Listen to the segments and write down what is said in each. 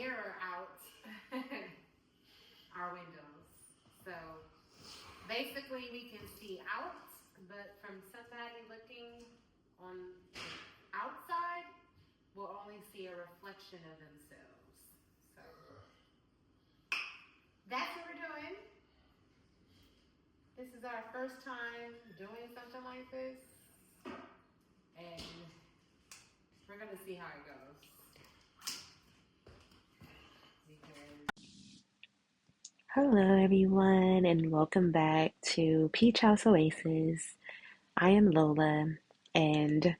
mirror out our windows. So basically we can see out, but from somebody looking on the outside will only see a reflection of themselves. So that's what we're doing. This is our first time doing something like this, and we're gonna see how it goes. Hello, everyone, and welcome back to Peach House Oasis. I am Lola, and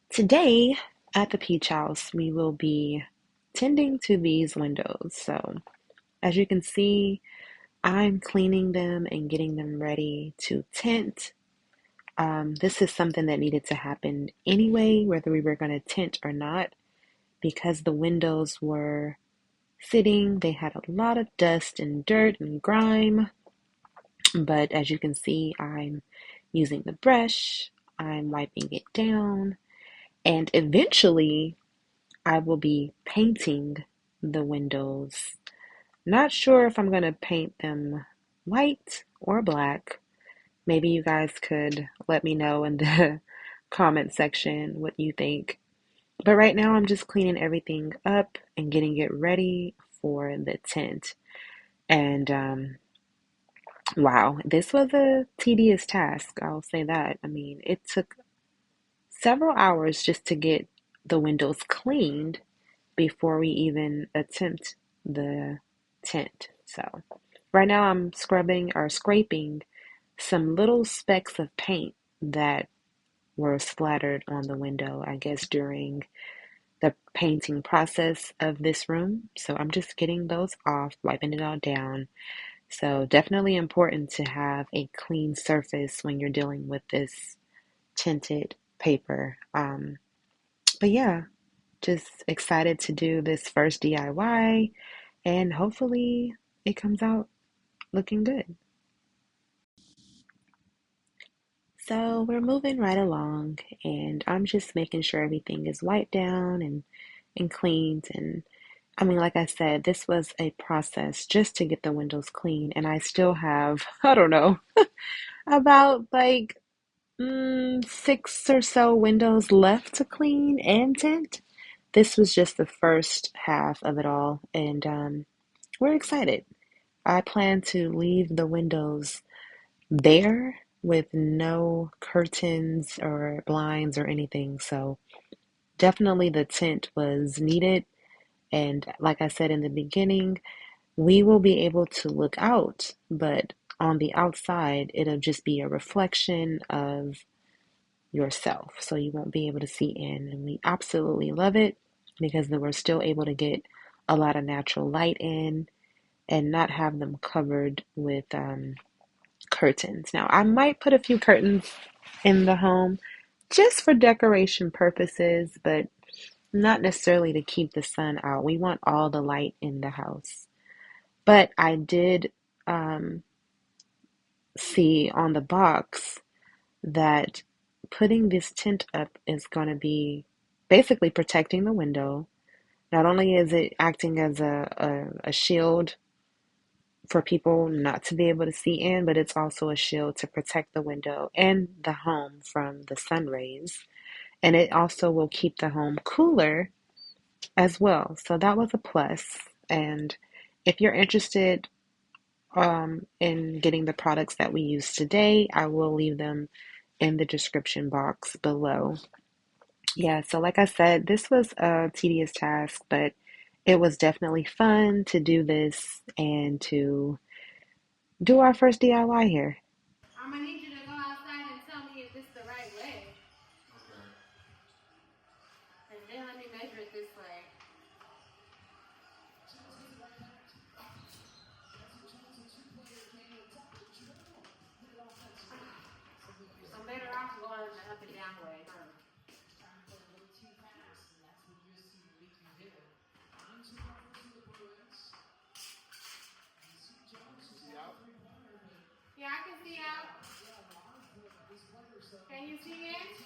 today at the Peach House, we will be tending to these windows. So, as you can see, I'm cleaning them and getting them ready to tint. This is something that needed to happen anyway, whether we were going to tint or not, because the windows were sitting, they had a lot of dust and dirt and grime. But as you can see, I'm using the brush, I'm wiping it down, and eventually I will be painting the windows. Not sure if I'm going to paint them white or black. Maybe you guys could let me know in the comment section what you think. But right now I'm just cleaning everything up and getting it ready for the tint. And wow, this was a tedious task, I'll say that. I mean, it took several hours just to get the windows cleaned before we even attempt the tint. So, right now I'm scrubbing or scraping some little specks of paint that were splattered on the window, I guess, during the painting process of this room. So, I'm just getting those off, wiping it all down. So definitely important to have a clean surface when you're dealing with this tinted paper. But yeah, just excited to do this first DIY and hopefully it comes out looking good. So we're moving right along and I'm just making sure everything is wiped down and cleaned. And I mean, like I said, this was a process just to get the windows clean. And I still have, I don't know, about like six or so windows left to clean and tint. This was just the first half of it all, and we're excited. I plan to leave the windows bare with no curtains or blinds or anything, so definitely the tint was needed. And like I said in the beginning, we will be able to look out, but on the outside, it'll just be a reflection of yourself. So you won't be able to see in. And we absolutely love it because then we're still able to get a lot of natural light in and not have them covered with curtains. Now, I might put a few curtains in the home just for decoration purposes, but not necessarily to keep the sun out. We want all the light in the house. But I did see on the box that putting this tint up is going to be basically protecting the window. Not only is it acting as a shield for people not to be able to see in, but it's also a shield to protect the window and the home from the sun rays. And it also will keep the home cooler as well. So that was a plus. And if you're interested in getting the products that we use today, I will leave them in the description box below. Yeah, so like I said, this was a tedious task, but it was definitely fun to do this and to do our first DIY here. I'm gonna need you to go outside and tell me if this is the right way. And then let me measure it this way. I'm better off going the up and down way. Yeah, I can see out. Can you see it?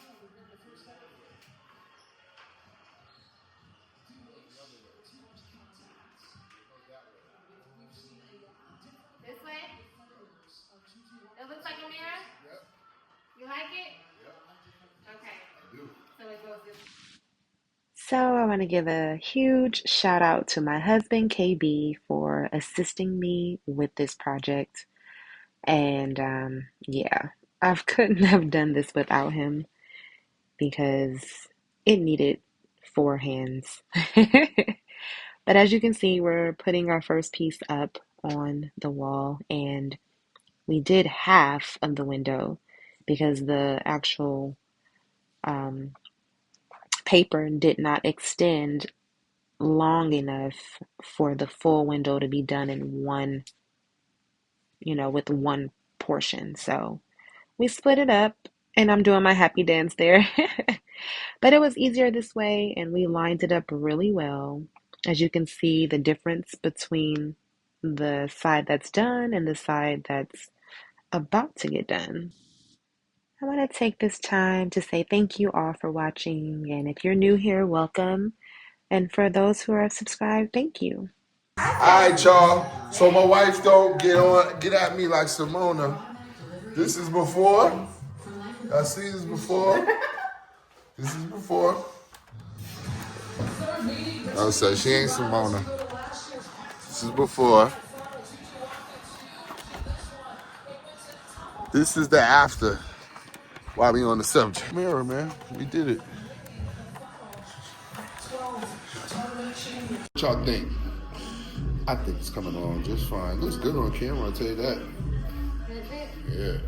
So I want to give a huge shout out to my husband KB for assisting me with this project. And yeah, I couldn't have done this without him because it needed four hands. But as you can see, we're putting our first piece up on the wall, and we did half of the window because the actual um, paper did not extend long enough for the full window to be done in one, with one portion. So we split it up, and I'm doing my happy dance there. But it was easier this way, and we lined it up really well. As you can see, the difference between the side that's done and the side that's about to get done. I want to take this time to say thank you all for watching, and if you're new here, welcome. And for those who are subscribed, thank you. Alright, y'all. So my wife don't get at me like Simona. This is before. Y'all see this before? This is before. No, so she ain't Simona. This is before. This is the after. While we on the subject. Mirror, man. We did it. What y'all think? I think it's coming along just fine. Looks good on camera, I'll tell you that. Is it? Yeah.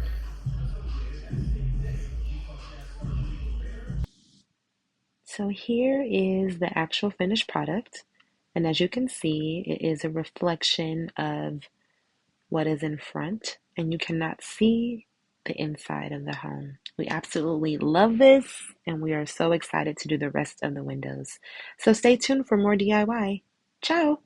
So here is the actual finished product. And as you can see, it is a reflection of what is in front, and you cannot see the inside of the home. We absolutely love this, and we are so excited to do the rest of the windows. So stay tuned for more DIY. Ciao!